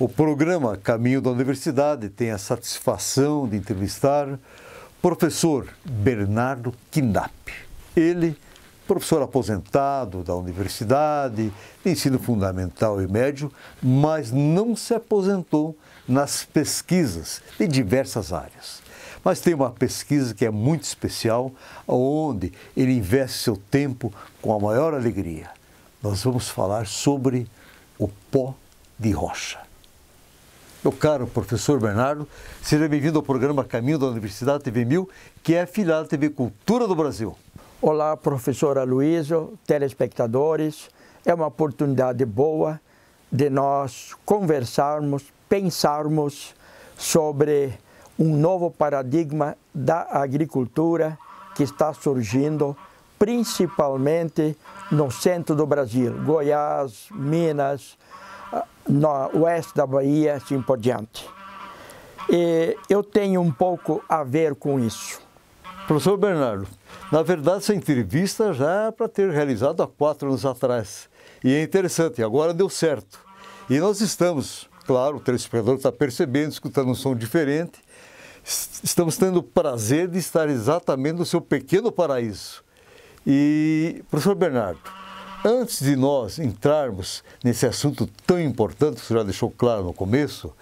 O programa Caminho da Universidade tem a satisfação de entrevistar o professor Bernardo Knapp. Ele, professor aposentado da universidade, de ensino fundamental e médio, mas não se aposentou nas pesquisas de diversas áreas. Mas tem uma pesquisa que é muito especial, onde ele investe seu tempo com a maior alegria. Nós vamos falar sobre o pó de rocha. Meu caro professor Bernardo, seja bem-vindo ao programa Caminho da Universidade TV 1000, que é afiliado à TV Cultura do Brasil. Olá, professor Aloysio, telespectadores. É uma oportunidade boa de nós conversarmos, pensarmos sobre um novo paradigma da agricultura que está surgindo, principalmente no centro do Brasil, Goiás, Minas, no oeste da Bahia, assim por diante. E eu tenho um pouco a ver com isso. Professor Bernardo, na verdade essa entrevista já é para ter realizado há 4 anos atrás. E é interessante, agora deu certo. E nós estamos, claro, o telespectador está percebendo, escutando um som diferente. Estamos tendo o prazer de estar exatamente no seu pequeno paraíso. E, professor Bernardo, antes de nós entrarmos nesse assunto tão importante que você já deixou claro no começo,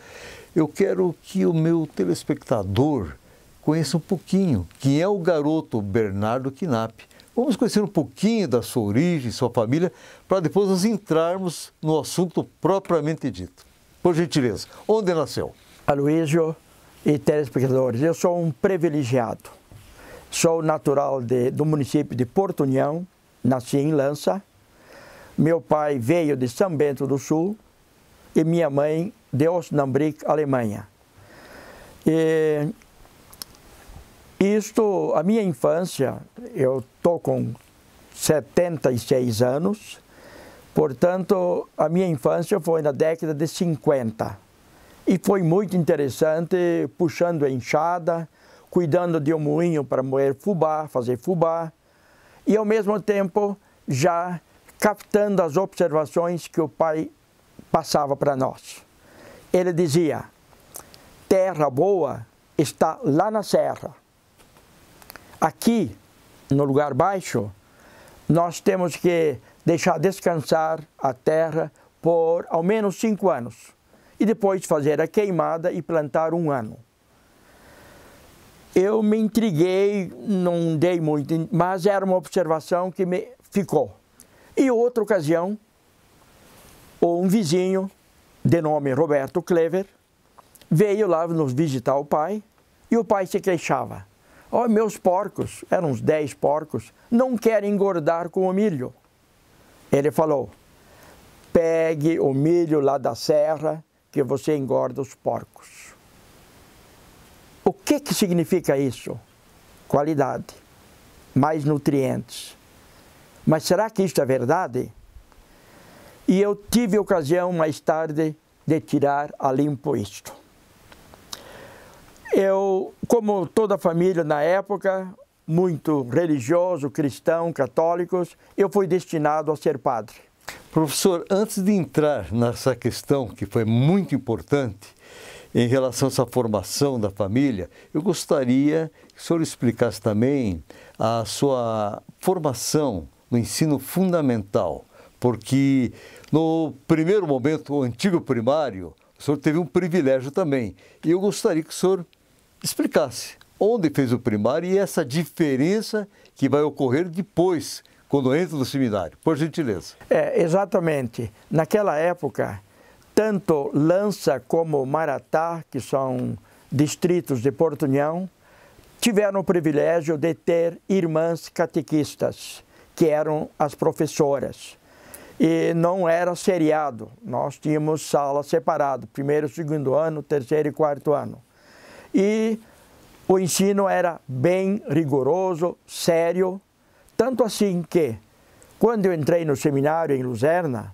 eu quero que o meu telespectador conheça um pouquinho quem é o garoto Bernardo Knapp. Vamos conhecer um pouquinho da sua origem, sua família, para depois nós entrarmos no assunto propriamente dito. Por gentileza, onde nasceu? Aloysio e telespectadores, eu sou um privilegiado. Sou natural do município de Porto União, nasci em Lança. Meu pai veio de São Bento do Sul e minha mãe de Osnabrück, Alemanha. A minha infância, eu estou com 76 anos, portanto, a minha infância foi na década de 50. E foi muito interessante, puxando a enxada, cuidando de um moinho para moer fubá, fazer fubá, e ao mesmo tempo já captando as observações que o pai passava para nós. Ele dizia: terra boa está lá na serra. Aqui, no lugar baixo, nós temos que deixar descansar a terra por ao menos 5 anos. E depois fazer a queimada e plantar 1 ano. Eu me intriguei, não dei muito, mas era uma observação que me ficou. E outra ocasião, um vizinho, de nome Roberto Clever, veio lá nos visitar o pai, e o pai se queixava. Oh, meus porcos, eram uns 10 porcos, não querem engordar com o milho. Ele falou: pegue o milho lá da serra, que você engorda os porcos. O que significa isso? Qualidade, mais nutrientes. Mas será que isso é verdade? E eu tive ocasião mais tarde de tirar a limpo isto. Eu, como toda a família na época, muito religioso, cristão, católicos, eu fui destinado a ser padre. Professor, antes de entrar nessa questão que foi muito importante em relação a essa formação da família, eu gostaria que o senhor explicasse também a sua formação no ensino fundamental, porque no primeiro momento, o antigo primário, o senhor teve um privilégio também. E eu gostaria que o senhor explicasse onde fez o primário e essa diferença que vai ocorrer depois, quando entra no seminário, por gentileza. Exatamente. Naquela época, tanto Lança como Maratá, que são distritos de Porto União, tiveram o privilégio de ter irmãs catequistas, que eram as professoras. E não era seriado, nós tínhamos sala separada, primeiro, segundo ano, terceiro e quarto ano. E o ensino era bem rigoroso, sério, tanto assim que, quando eu entrei no seminário em Luzerna,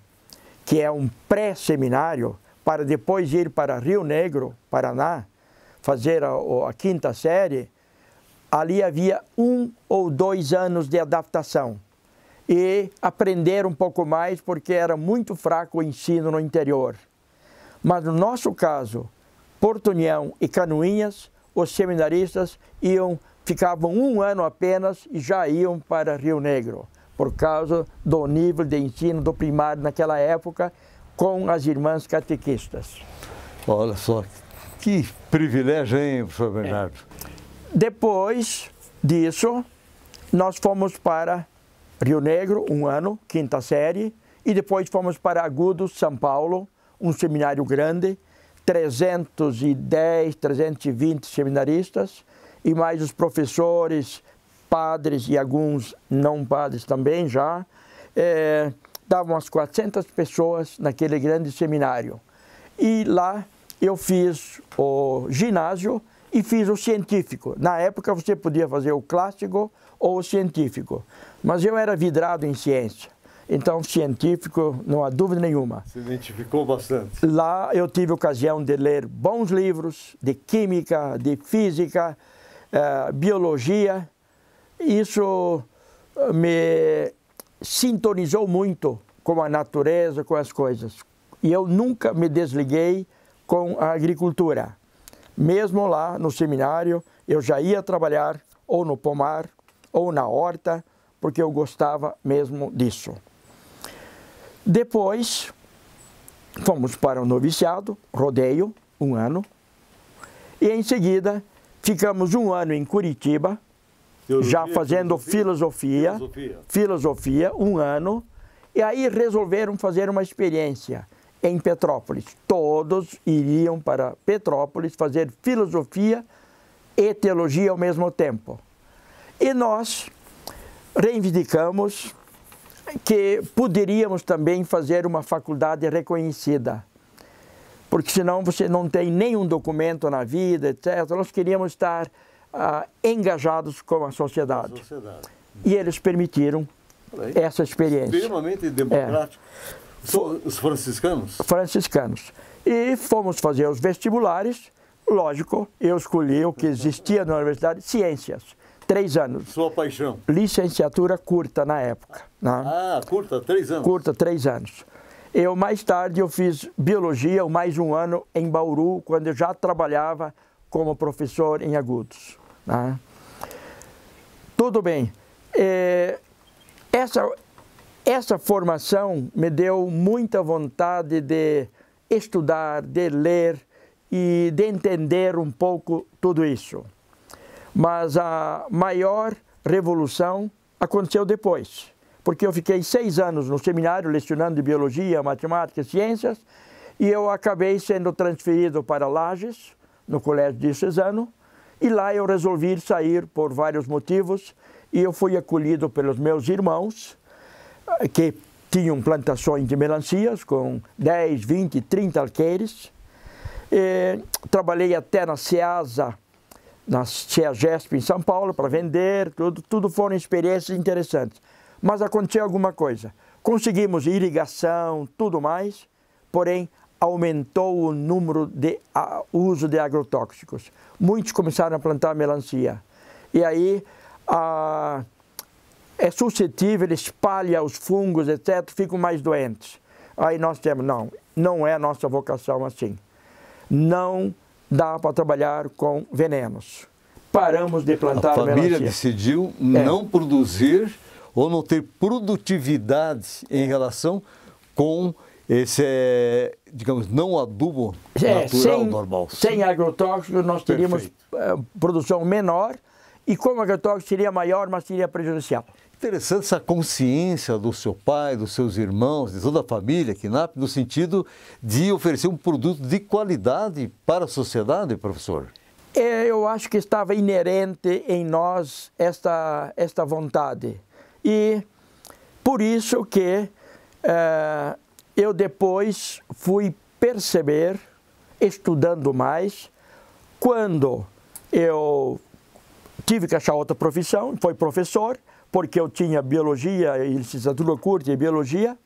que é um pré-seminário, para depois ir para Rio Negro, Paraná, fazer a 5ª série, ali havia 1 ou 2 anos de adaptação. E aprender um pouco mais, porque era muito fraco o ensino no interior. Mas no nosso caso, Porto União e Canoinhas, os seminaristas ficavam 1 ano apenas e já iam para Rio Negro, por causa do nível de ensino do primário naquela época, com as irmãs catequistas. Olha só, que privilégio, hein, professor Bernardo? Depois disso, nós fomos para Rio Negro, 1 ano, 5ª série, e depois fomos para Agudos, São Paulo, um seminário grande, 310, 320 seminaristas, e mais os professores, padres e alguns não padres também já, davam umas 400 pessoas naquele grande seminário. E lá eu fiz o ginásio e fiz o científico. Na época você podia fazer o clássico ou o científico, mas eu era vidrado em ciência. Então, científico, não há dúvida nenhuma. Se identificou bastante. Lá eu tive ocasião de ler bons livros de química, de física, biologia. Isso me sintonizou muito com a natureza, com as coisas. E eu nunca me desliguei com a agricultura. Mesmo lá no seminário, eu já ia trabalhar ou no pomar ou na horta, porque eu gostava mesmo disso. Depois, fomos para o noviciado, rodeio, 1 ano. E em seguida, ficamos 1 ano em Curitiba, já fazendo filosofia, 1 ano. E aí resolveram fazer uma experiência em Petrópolis. Todos iriam para Petrópolis fazer filosofia e teologia ao mesmo tempo. E nós reivindicamos que poderíamos também fazer uma faculdade reconhecida, porque senão você não tem nenhum documento na vida, etc. Nós queríamos estar engajados com a sociedade. E eles permitiram essa experiência. Extremamente democrático. Os franciscanos? Franciscanos. E fomos fazer os vestibulares. Lógico, eu escolhi o que existia na universidade, ciências. 3 anos. Sua paixão? Licenciatura curta na época. Né? Ah, curta, 3 anos? Curta, 3 anos. Mais tarde, eu fiz biologia, mais 1 ano em Bauru, quando eu já trabalhava como professor em Agudos. Né? Tudo bem. Essa formação me deu muita vontade de estudar, de ler e de entender um pouco tudo isso. Mas a maior revolução aconteceu depois, porque eu fiquei 6 anos no seminário lecionando biologia, matemática, ciências, e eu acabei sendo transferido para Lages, no Colégio Diocesano, e lá eu resolvi sair por vários motivos, e eu fui acolhido pelos meus irmãos, que tinham plantações de melancias com 10, 20, 30 alqueires. Trabalhei até na CEASA, na CEAGESP em São Paulo, para vender, tudo foram experiências interessantes. Mas aconteceu alguma coisa. Conseguimos irrigação, tudo mais, porém aumentou o número de uso de agrotóxicos. Muitos começaram a plantar melancia. E aí é suscetível, espalha os fungos, etc., ficam mais doentes. Aí nós temos, não é a nossa vocação assim. Não dá para trabalhar com venenos. Paramos de plantar melancia. A família decidiu não produzir ou não ter produtividade em relação com esse, digamos, não adubo natural normal. Sem agrotóxicos nós teríamos produção menor e como agrotóxico seria maior, mas seria prejudicial. Interessante essa consciência do seu pai, dos seus irmãos, de toda a família, KNAP, no sentido de oferecer um produto de qualidade para a sociedade, professor? Eu acho que estava inerente em nós esta vontade. E por isso que eu depois fui perceber, estudando mais, quando eu tive que achar outra profissão, foi professor, porque eu tinha biologia e licenciatura curta em biologia,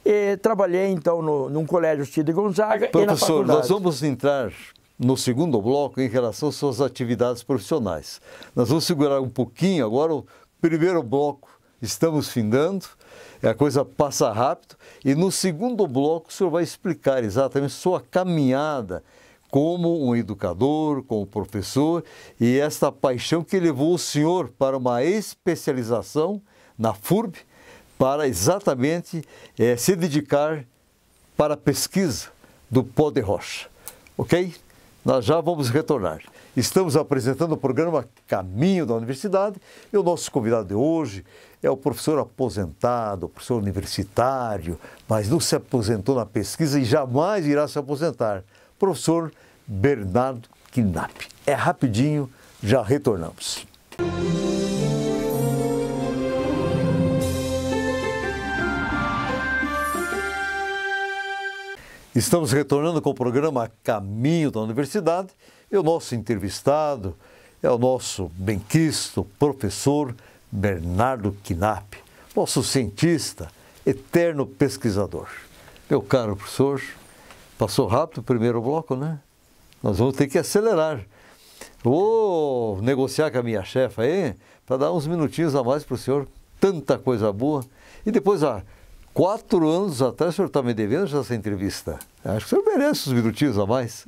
e trabalhei então num colégio Cid Gonzaga e na faculdade. Professor, nós vamos entrar no segundo bloco em relação às suas atividades profissionais. Nós vamos segurar um pouquinho agora o primeiro bloco estamos findando, a coisa passa rápido, e no segundo bloco o senhor vai explicar exatamente sua caminhada como um educador, como professor, e esta paixão que levou o senhor para uma especialização na FURB, para exatamente se dedicar para a pesquisa do pó de rocha. Ok? Nós já vamos retornar. Estamos apresentando o programa Caminho da Universidade e o nosso convidado de hoje é o professor aposentado, professor universitário, mas não se aposentou na pesquisa e jamais irá se aposentar, professor Bernardo Knapp. É rapidinho, já retornamos. Estamos retornando com o programa Caminho da Universidade e o nosso entrevistado é o nosso benquisto professor Bernardo Knapp, nosso cientista, eterno pesquisador. Meu caro professor, passou rápido o primeiro bloco, né? Nós vamos ter que acelerar. Vou negociar com a minha chefe aí para dar uns minutinhos a mais para o senhor, tanta coisa boa. E depois, 4 anos atrás, o senhor está me devendo já essa entrevista. Acho que o senhor merece uns minutinhos a mais.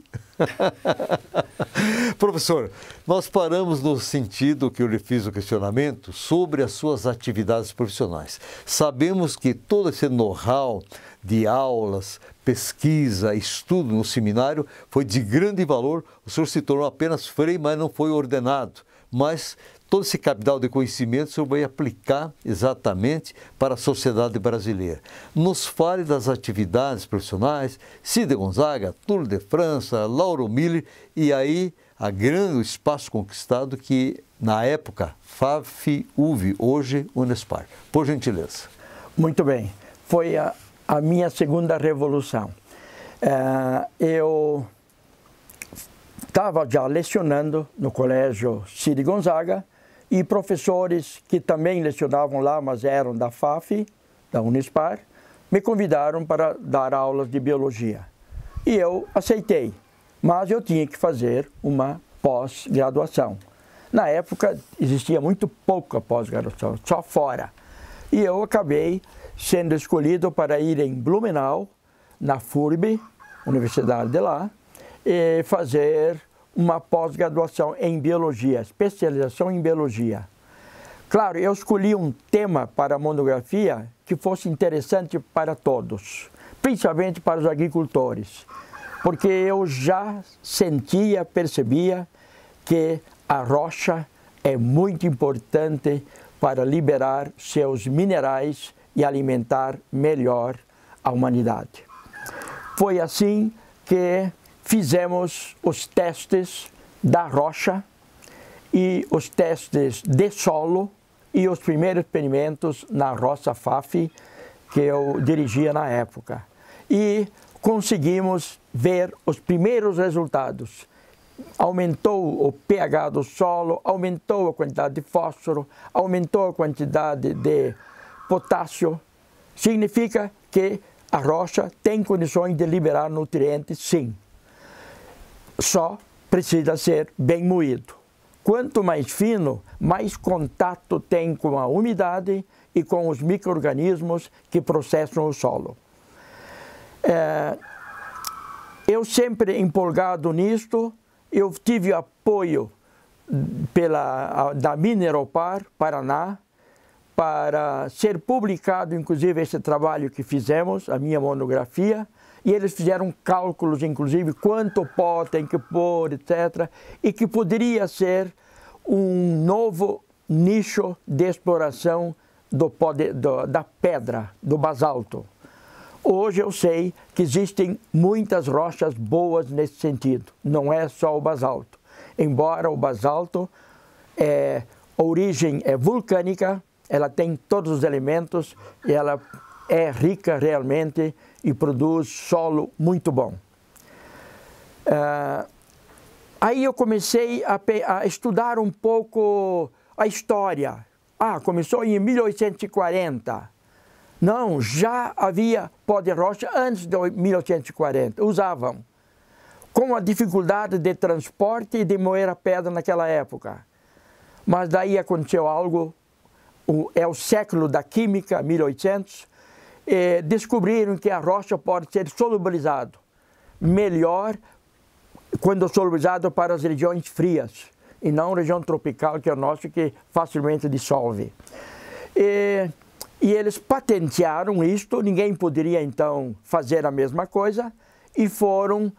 Professor, nós paramos no sentido que eu lhe fiz o questionamento sobre as suas atividades profissionais. Sabemos que todo esse know-how de aulas, pesquisa, estudo no seminário foi de grande valor. O senhor se tornou apenas frei, mas não foi ordenado. Mas todo esse capital de conhecimento o senhor vai aplicar exatamente para a sociedade brasileira. Nos fale das atividades profissionais, Cide Gonzaga, Tour de França, Lauro Miller e aí o grande espaço conquistado que na época FAF-UV, hoje Unespar. Por gentileza. Muito bem. Foi a minha segunda revolução. Eu estava já lecionando no colégio Cide Gonzaga e professores que também lecionavam lá, mas eram da FAF, da Unespar, me convidaram para dar aulas de biologia. E eu aceitei, mas eu tinha que fazer uma pós-graduação. Na época existia muito pouca pós-graduação, só fora. E eu acabei sendo escolhido para ir em Blumenau, na FURB, Universidade de lá, e fazer uma pós-graduação em biologia, especialização em biologia. Claro, eu escolhi um tema para a monografia que fosse interessante para todos, principalmente para os agricultores, porque eu já sentia, percebia que a rocha é muito importante para liberar seus minerais e alimentar melhor a humanidade. Foi assim que fizemos os testes da rocha e os testes de solo e os primeiros experimentos na roça FAF que eu dirigia na época. E conseguimos ver os primeiros resultados. Aumentou o pH do solo, aumentou a quantidade de fósforo, aumentou a quantidade de potássio. Significa que a rocha tem condições de liberar nutrientes, sim. Só precisa ser bem moído. Quanto mais fino, mais contato tem com a umidade e com os micro-organismos que processam o solo. Eu sempre empolgado nisto, eu tive apoio da Mineropar, Paraná, para ser publicado, inclusive, esse trabalho que fizemos, a minha monografia, e eles fizeram cálculos, inclusive, quanto pó tem que pôr, etc., e que poderia ser um novo nicho de exploração do pó da pedra, do basalto. Hoje eu sei que existem muitas rochas boas nesse sentido, não é só o basalto. Embora o basalto, a origem é vulcânica, ela tem todos os elementos e ela é rica realmente e produz solo muito bom. Aí eu comecei a estudar um pouco a história. Começou em 1840. Não, já havia pó de rocha antes de 1840, usavam. Com a dificuldade de transporte e de moer a pedra naquela época. Mas daí aconteceu algo é o século da química, 1800, descobriram que a rocha pode ser solubilizado melhor quando solubilizado para as regiões frias, e não região tropical, que é o nosso, que facilmente dissolve. E eles patentearam isto, ninguém poderia então fazer a mesma coisa, e foram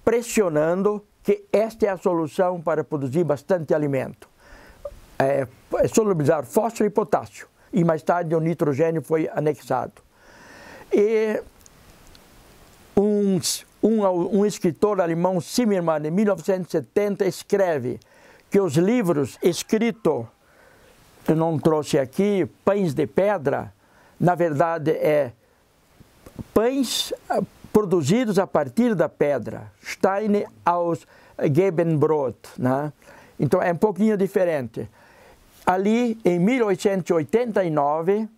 pressionando que esta é a solução para produzir bastante alimento. Solubilizar fósforo e potássio, e mais tarde o nitrogênio foi anexado. E um escritor alemão, Zimmermann, em 1970, escreve que os livros escritos, eu não trouxe aqui, pães de pedra, na verdade pães produzidos a partir da pedra, Steine aus Gebenbrot, né? Então é um pouquinho diferente. Ali, em 1889,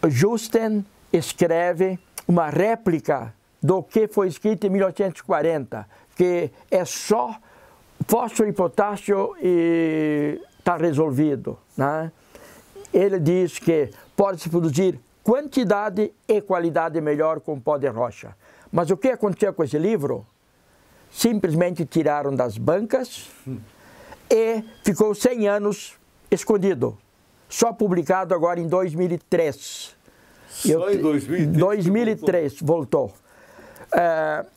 Justen escreve uma réplica do que foi escrito em 1840, que é só fósforo e potássio e está resolvido, né? Ele diz que pode-se produzir quantidade e qualidade melhor com pó de rocha. Mas o que aconteceu com esse livro? Simplesmente tiraram das bancas e ficou 100 anos escondido. Só publicado agora em 2003. Só em 2003 voltou.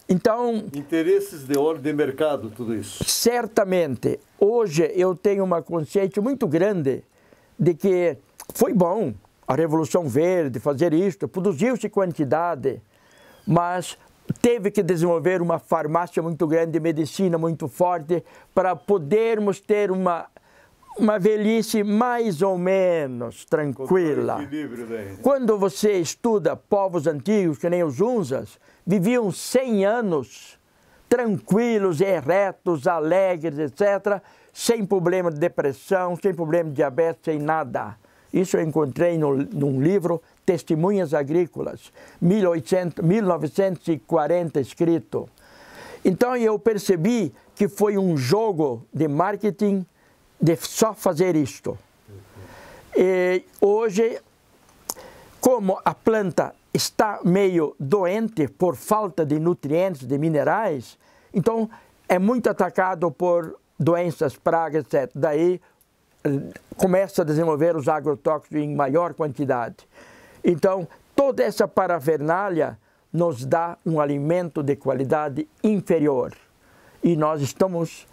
Então, interesses de ordem de mercado, tudo isso. Certamente, hoje eu tenho uma consciência muito grande de que foi bom a Revolução Verde fazer isto, produziu-se quantidade, mas teve que desenvolver uma farmácia muito grande, medicina muito forte, para podermos ter uma velhice mais ou menos tranquila. Quando você estuda povos antigos, que nem os Hunzas, viviam 100 anos tranquilos, eretos, alegres, etc., sem problema de depressão, sem problema de diabetes, sem nada. Isso eu encontrei num livro, Testemunhas Agrícolas, 1940 escrito. Então eu percebi que foi um jogo de marketing de só fazer isto. E hoje, como a planta está meio doente por falta de nutrientes, de minerais, então é muito atacado por doenças, pragas, etc. Daí começa a desenvolver os agrotóxicos em maior quantidade. Então, toda essa parafernália nos dá um alimento de qualidade inferior. E nós estamos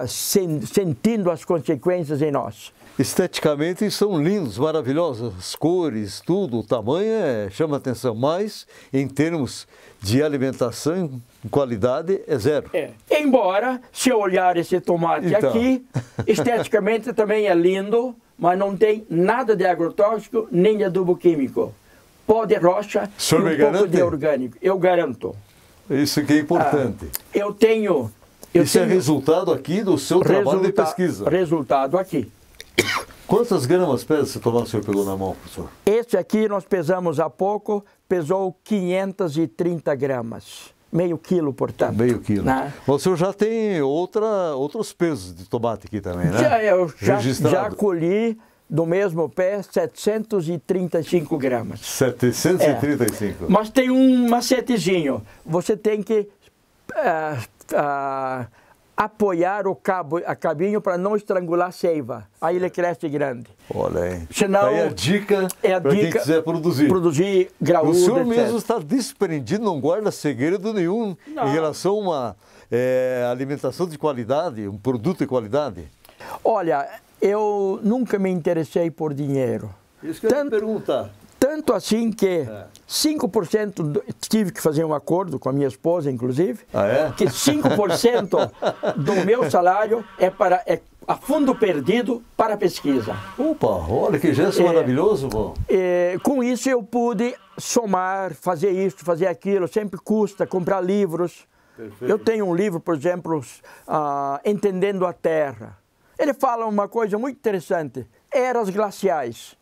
sentindo as consequências em nós. Esteticamente são lindos, maravilhosos, as cores, tudo, o tamanho chama atenção, mas em termos de alimentação, qualidade é zero. Embora, se eu olhar esse tomate aqui, esteticamente também é lindo, mas não tem nada de agrotóxico nem de adubo químico. Pó de rocha e um pouco de orgânico. Eu garanto. Isso que é importante. Isso é resultado aqui do seu trabalho de pesquisa. Resultado aqui. Quantas gramas pesa esse tomate que o senhor pegou na mão, professor? Esse aqui nós pesamos há pouco, pesou 530 gramas. Meio quilo, portanto. Meio quilo. Né? O senhor já tem outros pesos de tomate aqui também, né? Eu já colhi do mesmo pé 735 gramas. 735? Mas tem um macetezinho. Você tem que apoiar a cabinho para não estrangular a seiva. Aí ele cresce grande. Olha aí. Senão, aí a dica para quem quiser produzir. Produzir graúdo, o senhor etc. mesmo está desprendido, não guarda segredo nenhum em relação a uma alimentação de qualidade, um produto de qualidade? Olha, eu nunca me interessei por dinheiro. Isso que eu ia perguntar. Tanto assim que 5%, tive que fazer um acordo com a minha esposa, inclusive, que 5% do meu salário é a fundo perdido para a pesquisa. Opa, olha que gesto maravilhoso, pô. Com isso eu pude somar, fazer isso, fazer aquilo, sempre custa comprar livros. Perfeito. Eu tenho um livro, por exemplo, Entendendo a Terra. Ele fala uma coisa muito interessante, eras glaciais.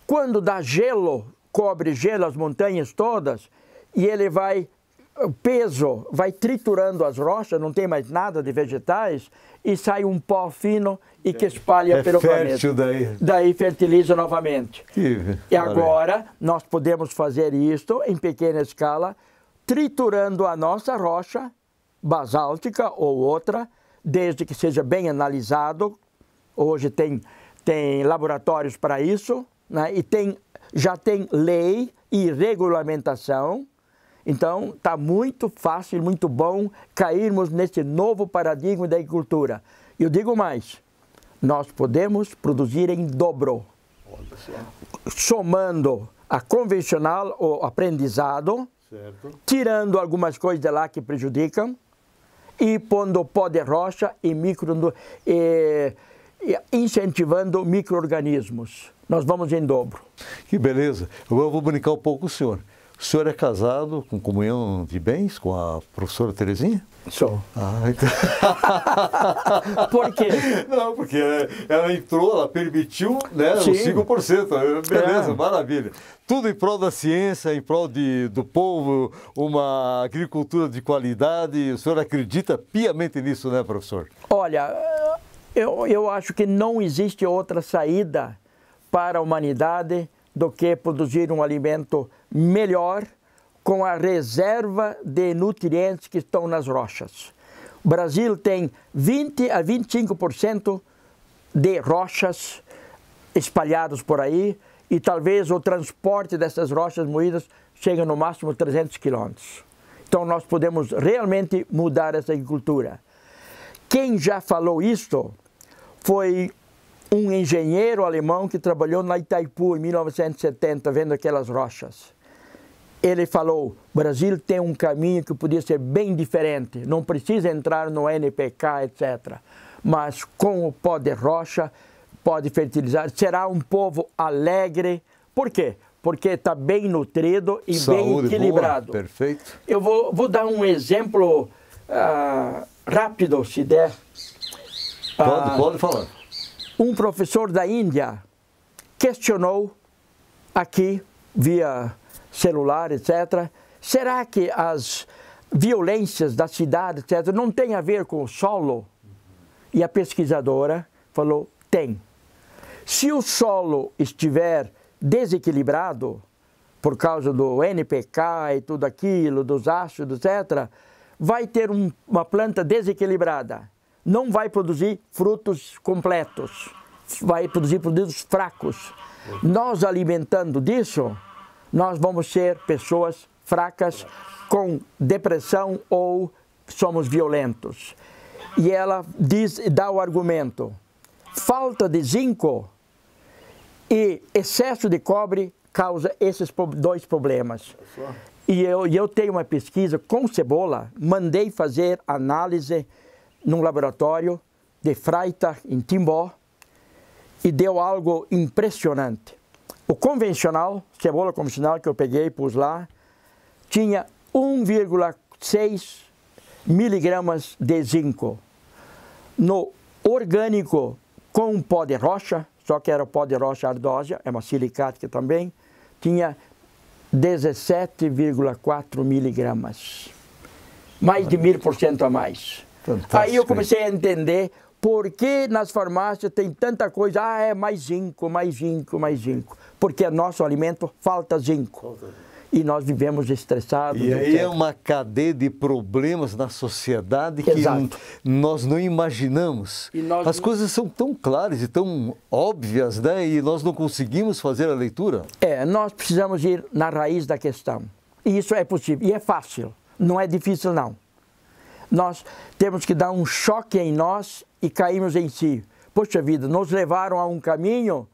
Quando dá gelo, cobre gelo as montanhas todas, e ele vai peso vai triturando as rochas, não tem mais nada de vegetais, e sai um pó fino e que espalha pelo planeta. Daí fertiliza novamente. E agora nós podemos fazer isto em pequena escala, triturando a nossa rocha basáltica ou outra, desde que seja bem analisado. Hoje tem laboratórios para isso, né? E já tem lei e regulamentação. Então, está muito fácil, muito bom cairmos nesse novo paradigma da agricultura. Eu digo mais, nós podemos produzir em dobro, somando a convencional, o aprendizado, tirando algumas coisas de lá que prejudicam, e pondo pó de rocha e incentivando micro-organismos. Nós vamos em dobro. Que beleza. Agora eu vou brincar um pouco com o senhor. O senhor é casado com comunhão de bens com a professora Terezinha? Sou. Então... Por quê? Não, porque ela entrou, ela permitiu, né, os 5%. Beleza, maravilha. Tudo em prol da ciência, em prol do povo, uma agricultura de qualidade. O senhor acredita piamente nisso, né, professor? Olha, eu acho que não existe outra saída para a humanidade do que produzir um alimento melhor com a reserva de nutrientes que estão nas rochas. O Brasil tem 20 a 25% de rochas espalhadas por aí e talvez o transporte dessas rochas moídas chegue no máximo 300 quilômetros. Então nós podemos realmente mudar essa agricultura. Quem já falou isto foi um engenheiro alemão que trabalhou na Itaipu em 1970, vendo aquelas rochas. Ele falou, o Brasil tem um caminho que podia ser bem diferente, não precisa entrar no NPK, etc. Mas com o pó de rocha, pode fertilizar, será um povo alegre. Por quê? Porque está bem nutrido e bem equilibrado. Boa. Perfeito. Eu vou do um exemplo rápido, se der. Pode falar. Um professor da Índia questionou aqui, via celular, etc., será que as violências da cidade, etc., não tem a ver com o solo? E a pesquisadora falou, tem. Se o solo estiver desequilibrado, por causa do NPK e tudo aquilo, dos ácidos, etc., vai ter uma planta desequilibrada. Não vai produzir frutos completos, vai produzir produtos fracos. Nós alimentando disso, nós vamos ser pessoas fracas, com depressão ou somos violentos. E ela dá o argumento, falta de zinco e excesso de cobre causa esses dois problemas. E eu tenho uma pesquisa com cebola, mandei fazer análise num laboratório de Freitag, em Timbó, e deu algo impressionante. O convencional, cebola convencional que eu peguei e pus lá, tinha 1,6 miligramas de zinco. No orgânico, com pó de rocha, só que era pó de rocha ardósia, é uma silicática também, tinha 17,4 miligramas. Mais de 1000% a mais. Fantástico. Aí eu comecei a entender por que nas farmácias tem tanta coisa, é mais zinco, mais zinco, mais zinco. Porque nosso alimento falta zinco. E nós vivemos estressados. E aí é uma cadeia de problemas na sociedade que nós não imaginamos. As coisas são tão claras e tão óbvias, né? E nós não conseguimos fazer a leitura. Nós precisamos ir na raiz da questão. E isso é possível. E é fácil. Não é difícil, não. Nós temos que dar um choque em nós e caímos em si. Poxa vida, nos levaram a um caminho,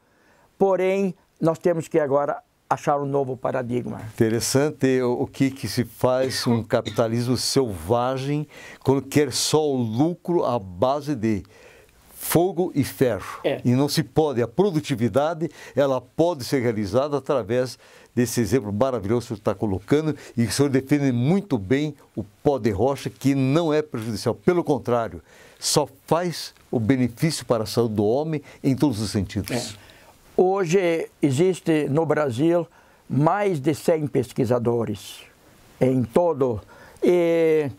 porém, nós temos que agora achar um novo paradigma. Interessante o que se faz um capitalismo selvagem quando quer só o lucro à base de fogo e ferro. E não se pode, a produtividade, ela pode ser realizada através desse exemplo maravilhoso que o senhor está colocando e que o senhor defende muito bem o pó de rocha, que não é prejudicial, pelo contrário, só faz o benefício para a saúde do homem em todos os sentidos. Hoje existe no Brasil mais de 100 pesquisadores em todo e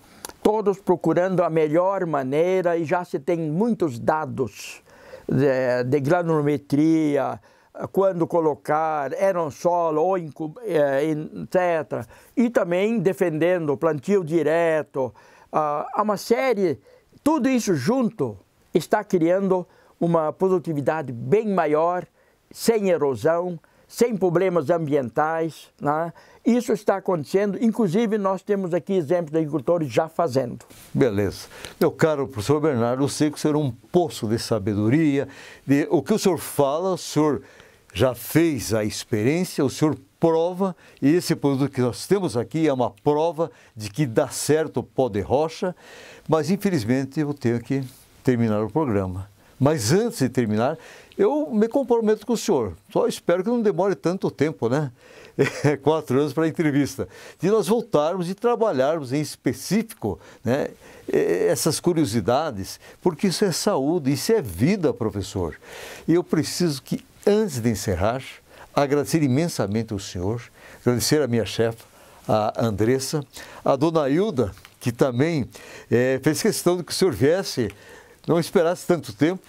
todos procurando a melhor maneira, e já se tem muitos dados de granulometria, quando colocar aerossolo ou etc. E também defendendo o plantio direto. Há uma série, tudo isso junto está criando uma produtividade bem maior, sem erosão, sem problemas ambientais, né? Isso está acontecendo, inclusive nós temos aqui exemplos de agricultores já fazendo. Beleza. Meu caro professor Bernardo, eu sei que o senhor é um poço de sabedoria, o que o senhor fala, o senhor já fez a experiência, o senhor prova, e esse produto que nós temos aqui é uma prova de que dá certo o pó de rocha, mas infelizmente eu tenho que terminar o programa. Mas antes de terminar, eu me comprometo com o senhor, só espero que não demore tanto tempo, né? 4 anos para a entrevista, de nós voltarmos e trabalharmos em específico, né, essas curiosidades, porque isso é saúde, isso é vida, professor. E eu preciso que, antes de encerrar, agradecer imensamente ao senhor, agradecer a minha chefe, a Andressa, a dona Hilda, que também fez questão de que o senhor viesse, não esperasse tanto tempo,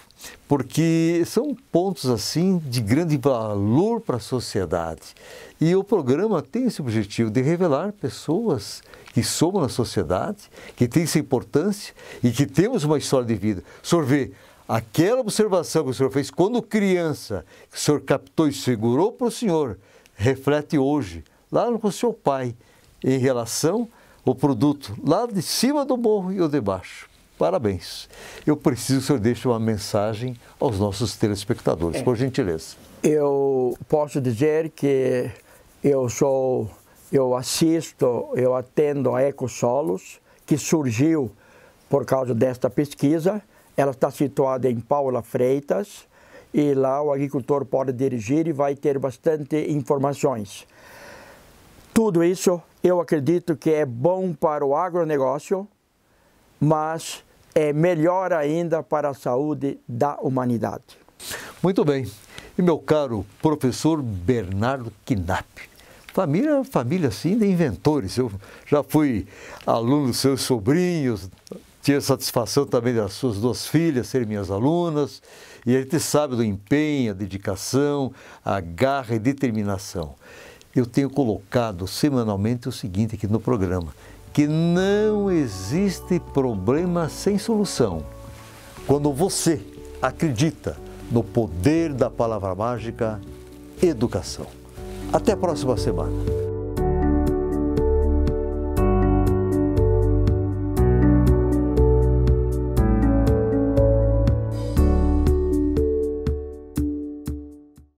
porque são pontos assim de grande valor para a sociedade. E o programa tem esse objetivo de revelar pessoas que somos na sociedade, que têm essa importância e que temos uma história de vida. O senhor vê, aquela observação que o senhor fez quando criança, que o senhor captou e segurou para o senhor, reflete hoje, lá com o seu pai, em relação ao produto lá de cima do morro e o de baixo. Parabéns. Eu preciso que o senhor deixe uma mensagem aos nossos telespectadores, por gentileza. Eu posso dizer que eu atendo a Ecosolos, que surgiu por causa desta pesquisa. Ela está situada em Paula Freitas e lá o agricultor pode dirigir e vai ter bastante informações. Tudo isso eu acredito que é bom para o agronegócio, mas é melhor ainda para a saúde da humanidade. Muito bem. E meu caro professor Bernardo Knapp, família assim de inventores. Eu já fui aluno dos seus sobrinhos, tive a satisfação também das suas 2 filhas serem minhas alunas, e a gente sabe do empenho, a dedicação, a garra e determinação. Eu tenho colocado semanalmente o seguinte aqui no programa, que não existe problema sem solução. Quando você acredita no poder da palavra mágica, educação. Até a próxima semana.